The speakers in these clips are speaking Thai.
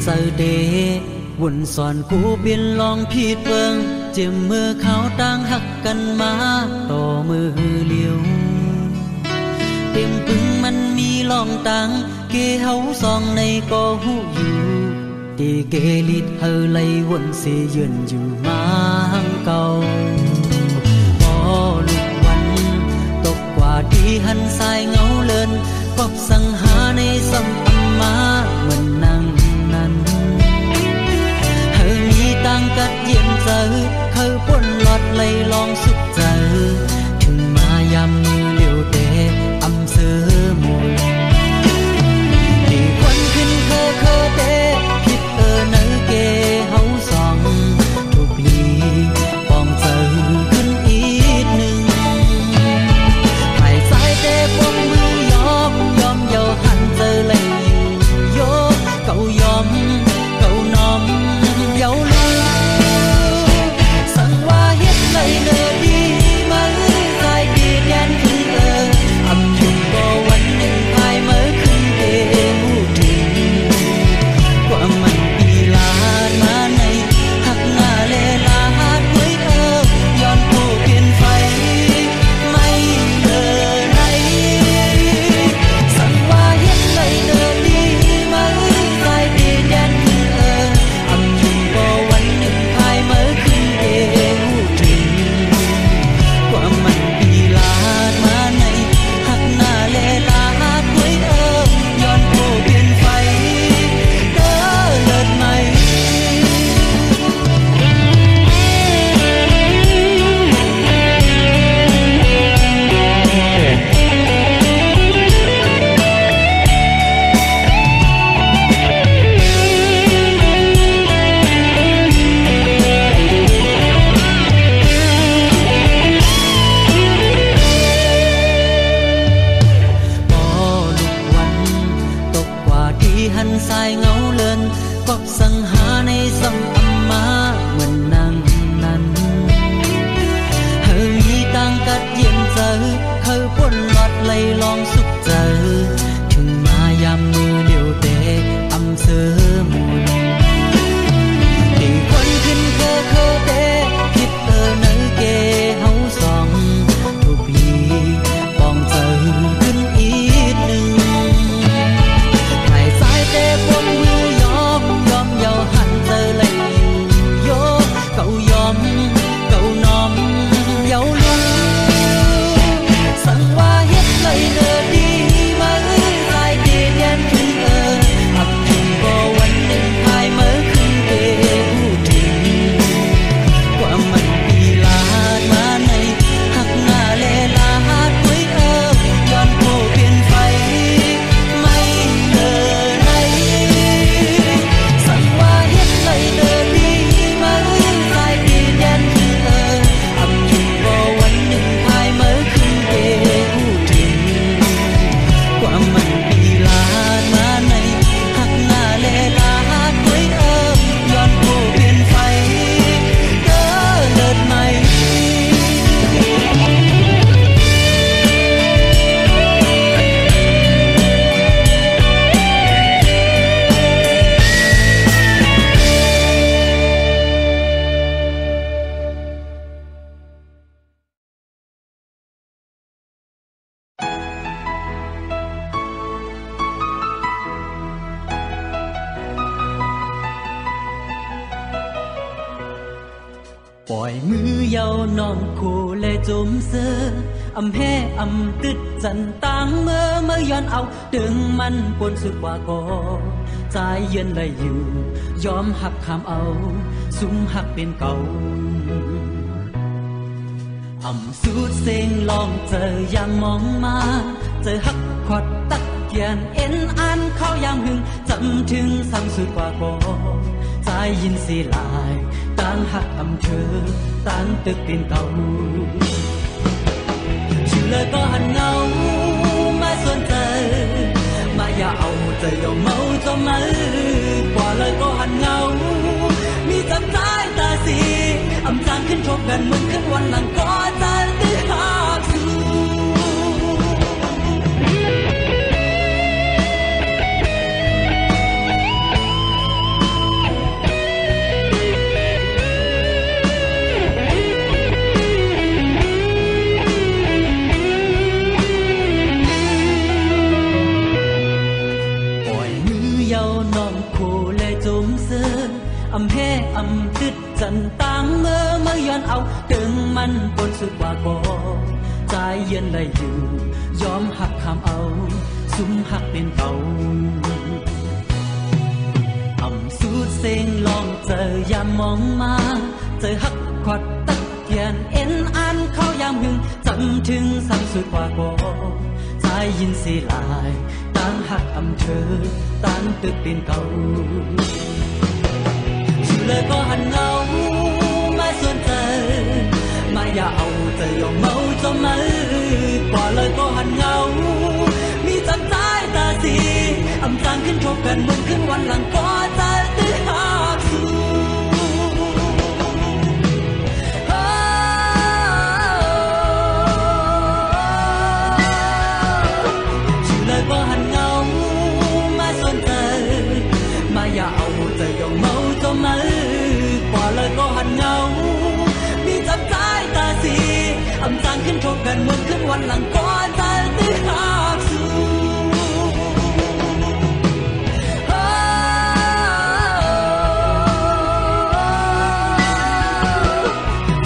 giờ đểวุ่นสอนกูเปลี่ยนลองผิดเบิ่งเจ็บมือเขาตั้งหักกันมาต่อมือเลี้ยวเต็มปึงมันมีลองตังเกเฮาซองในก็หูอยู่ตีเกลิดเฮาไลวนเสยืนอยู่มาหังเก่าพอลุกวันตกกว่าที่หันสายเงาเลินกอบสังหาในสัมอัมมาเหมือนนั่งนั้นเฮามีตังกัดเย็นเจอเขาป่นหลอดไลลองสุดเจอถึงมายามมือเลี้ยวเตะอำเสอมวยที่ควันขึ้นเคอเตะผิดเนอเกเฮาสองทุกลีปองเจอขึ้นอีกหนึ่งไผ่สายเตะปงมือยอมเยาหันเจอเลยอยู่โยเก่ายอมเก่าน้อมเยาลูสั่งว่าเฮ็ดเลยเนอดีมาใจดีแดนขึ้นอำยุงก็วันหนึ่งภายเมื่อขึ้นเกหูถึงกว่ามันปีลาดมาในหักหน้าเลลาดไว้ย้อนผู้เปลี่ยนไฟไม่เดินไหนสั่งว่าเฮ็ดเลยเนอดีมาใจดีแดนขึ้นอำยุงก็วันหนึ่งภายเมื่อขึ้นเกหูถึงกว่ามันปีลาดมาในหักหน้าเลลาดไว้ย้อนผู้เปลี่ยนไฟเด้อเลิศไหมหันสายเงาเลินกอบสังหาในสัมอัมมาเหมือนนั่งนั้นเฮามีตังกัดเย็นเจอเขาป่นหลอดไลลองสุขเจอถึงมายามมือเลี้ยวเตะอำเสอมุนตีควันขึ้นเคอเตะผิดเนอเกเฮาสองทุกลีปองเจอขึ้นอีกหนึ่งเตะปนมือยอมเยาหันเจอเลยอยู่โยเก่ายอมเก่าน้อมเยาลุงสั่งว่าเฮ็ดเลยเนอดีมาใจดีแดนขึ้นอับถึงก็วันหนึ่งภายเมื่อขึ้นเกหูถึงกว่ามันปีลาดมาในหักหน้าเลลาดไว้ย้อนผู้เปลี่ยนไฟไม่เดินสั่งว่าเฮ็ดเลยเนอดีมาใจดีแดนขึ้นอำยุงก็วันหนึ่งภายเมื่อขึ้นเกหูถึงกว่ามันปีลาดมาในหักหน้าเลลาดไว้ย้อนผู้เปลี่ยนไฟเด้อเลิศไหมปล่อยมือยาวนอนคู่และจมเสืออำแห่อำตึดจันตังเมื่อย้อนเอาดึงมันปนสุดกว่าก็ใจเย็นเลยอยู่ยอมหักคำเอาสุมหักเป็นเก่าอำสุดเสียงลองเจออย่างมองมาเจอหักขอดตักเกียนเอ็นอันเข้ายามหึงจำถึงสั่งสุดกว่าก็ใจยินสีลายต่างหักอำเธอต่างตึกเป็นเก่าชื่อเลยก็หันเงาไม่สนใจมาอย่าเอาใจยอมเมาจมมือกว่าเลยก็หันเงามีจำใจตาสีอำจางขึ้นชกกันมึงขึ้นวันหลังก็จะตื้อหักสู้ เ ตึดจันตังเมื่อย้อนเอาถึงมันปนสุดว่าก่อใจเย็นได้อยู่ยอมหักคำเอาซุ้มหักเป็นเก่าอำสูดเสียงลองเจอยามมองมาเจอหักขวัดตักเทียนเอ็นอันเข้ายามหึงจำถึงซ้ำสุดว่าก่อใจยินสีลายต่างหักอำเธอต่างตึกเป็นเก่าชื่อเลยก็หันเงามาส่วนเธอมาอย่าเอาเธอยอมเมาจมมือกว่าเลยก็หันเงามีจำใจตาสีอำจางขึ้นทบกันมึงขึ้นวันหลังก็จะตื้อหักสู้ชื่อเลยก็หันเงามาส่วนเธอมาอย่าเอาเธอยอมเมาจมมือกว่าเลยก็หันเงามีจำใจตาสีอำจางขึ้นทบกันมึงขึ้นวันหลังก็จะตื้อหักสู้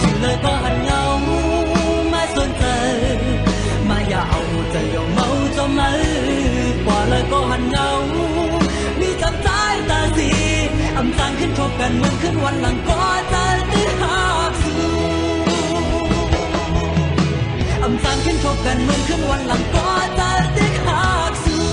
ชื่อเลยก็หันเงามาส่วนเธอมาอย่าเอาเธอยอมเมาจมมือกว่าเลยก็หันเงามีจำใจตาสีอำจางขึ้นทบกันมึงขึ้นวันหลังก็จะตื้อหักสู้อำจางขึ้นทบกันมึงขึ้นวันหลังก็จะตื้อหักสู้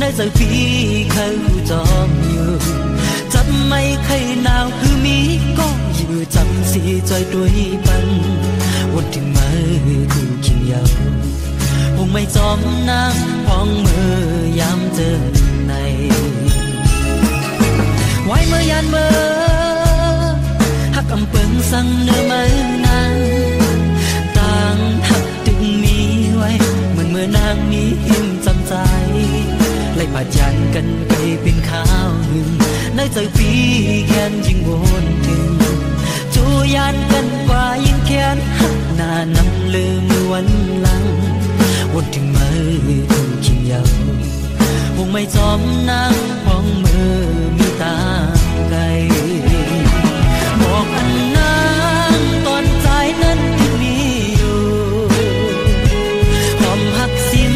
nơi giờ phi khâu gió nhiềuจับไม่เคยหนาวคือมีก็อยู่จำสีใจด้วยปันวันถึงมือคู่เคียงยาวคงไม่จอมนางพองมือยามเจอในไว้เมื่อยานเมื่อหักอำเปิงสั่งเนื้อมือนางต่างหักถึงมีไว้เหมือนเมื่อนางมีหิมจำใจไล่ผ่ายันกันไปเป็นข้าวหนึ่งในใจปีแค้นยิ่งวนถึงจูยานกันกว่ายิ่งแค้นหักหน้านำลืมวันหลังวนถึงมือคู่เคียงยาวคงไม่จอมนางพองมือมีตาไกลบอกอันนางตอนใจนั้นที่มีอยู่ความหักสิ้น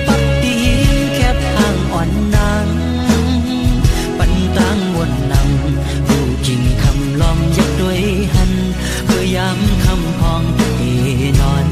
ปักตีนแคบห่างอ่อนนางปันต่างวนนำผู้จริงคำล้อมยักด้วยหันเพื่อย้ำคำพองตีนอน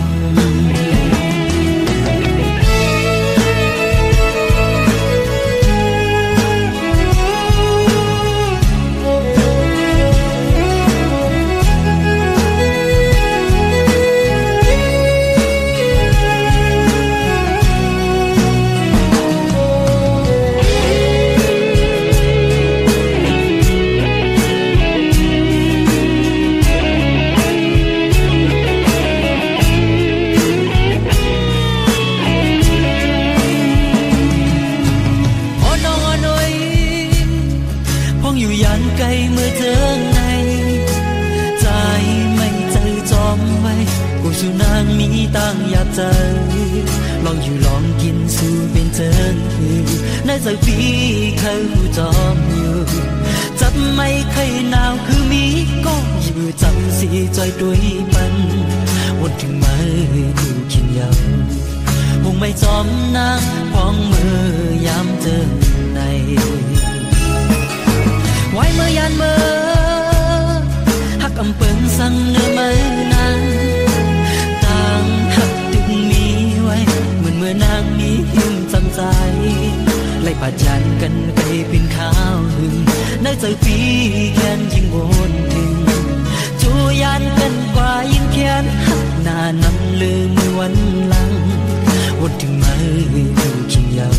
สู่นางมีตั้งอยากใจลองอยู่ลองกินสู่เป็นเจิงคือในใจปีเขาจอมอยู่จับไม่เคยหนาวคือมีก็อยู่จำสีใจด้วยปันวนถึงมือคู่เคียงยาวคงไม่จอมนางพองมือยามเจอในไว้เมื่อยานเมื่อหักอำเปิงสั่งเนื้อมือนางหักถึงมีไว้เหมือนเมื่อนางมีหิมจำใจไล่ผ่ายันกันไปเป็นข้าวหึงในใจปีแค้นยิ่งวนถึงจูยานกันกว่ายิ่งแค้นหักหน้านำลืมวันหลังวนถึงมือคู่เคียงยาว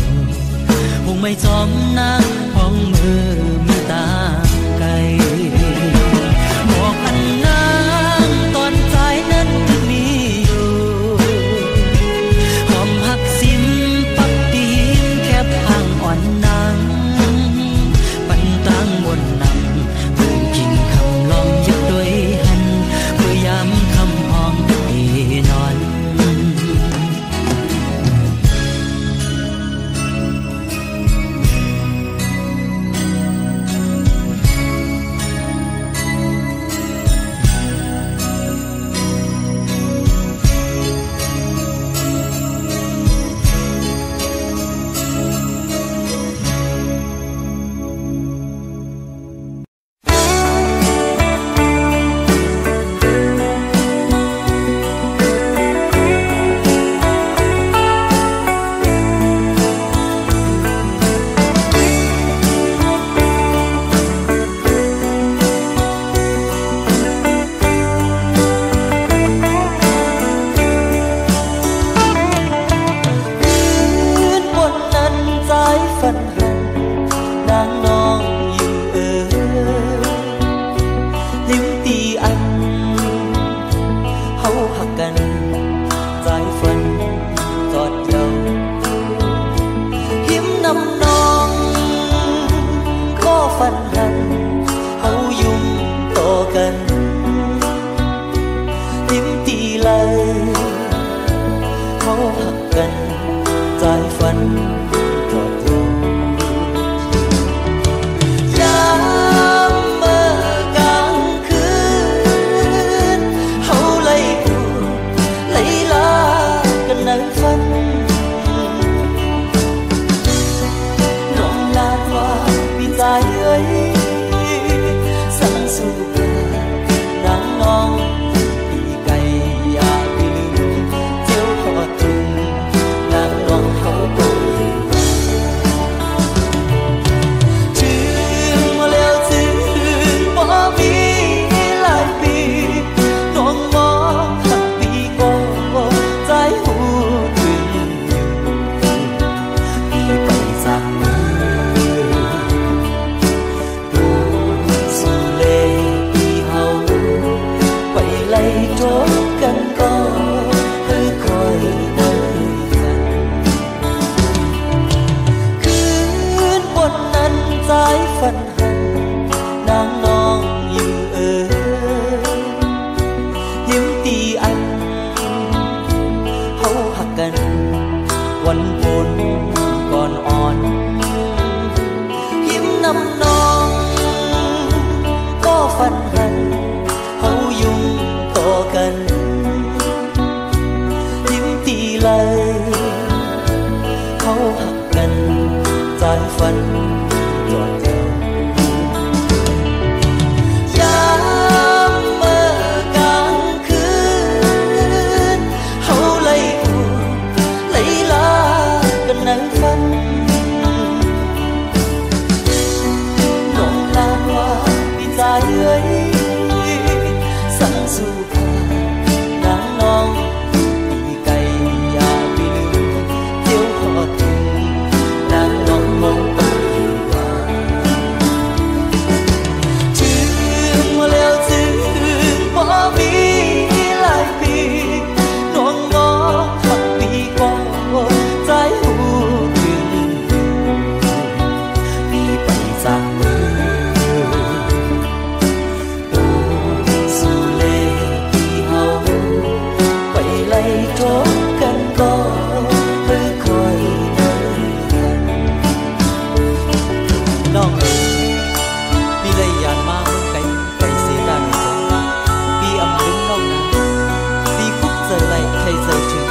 คงไม่จอมนางพองมือมีตาไกลบอกอันนางตอนใจนั้นมีห่างอ่อนนางปันต่างวนนำผู้จริงคำลองยักด้วยหันเพื่อย้ำคำพองตีนอนHãy subscribe cho kênh Ghiền Mì Gõ Để không bỏ lỡ านฝันจอดเจ้ายามเมื่อกลางคืนเฮาไล่อูไล่ลากันนั่งฝันน้องลามว่าพี่ใจเอ้ยสั่งสู่พานางน้องพี่ไก่อย่าไปลืมเที่ยวขอถึงนางน้องมองไปว่าถึงมาแล้วถึงบ่มีหลายปีน้องมองหักปีกว่าใจหูถึงพี่ไปจากมือสู่เลที่เฮาไปไล่ทบกันก่อนเพื่อคอยเดินกันน้องเอ๋ยพี่เลยยานมาเมืองไกลไปเสียดายในตัวพี่อำลึงน้องนะพี่คุกเจอไรใครเจอถึง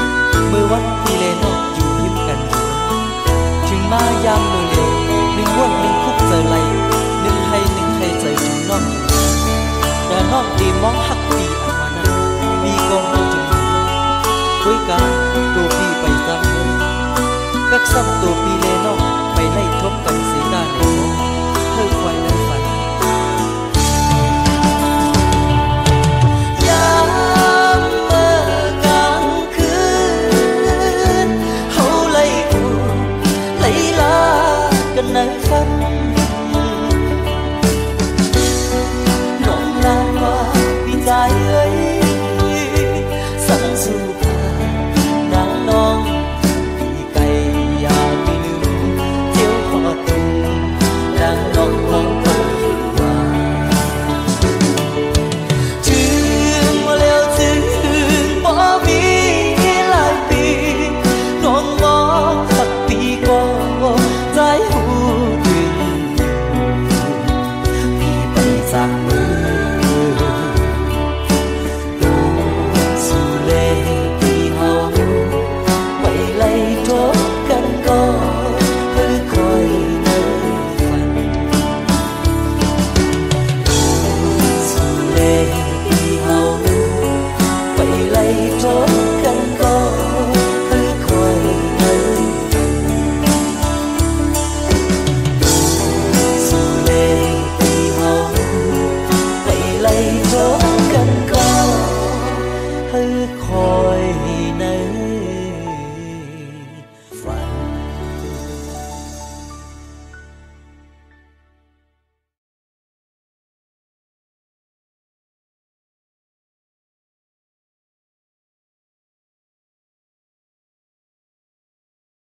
เมื่อวันพี่เลนอกอยู่ยิ้มกันอยู่ถึงมายามมือเร็วหนึ่งวันหนึ่งคุกเจอไรหนึ่งให้เจอถึงน้องแต่น้องดีมองหักปีอันวานั้นปีกองเอาถึงด้วยการตัวปีไปซ้ำเลยกักซ้ำตัวปีเลนอกไปไล่ทบกันเสียดายในตัวเธอคอยนั้นฝันยามเมื่อกลางคืนเฮาไล่อูไล่ลากันนั่งฝัน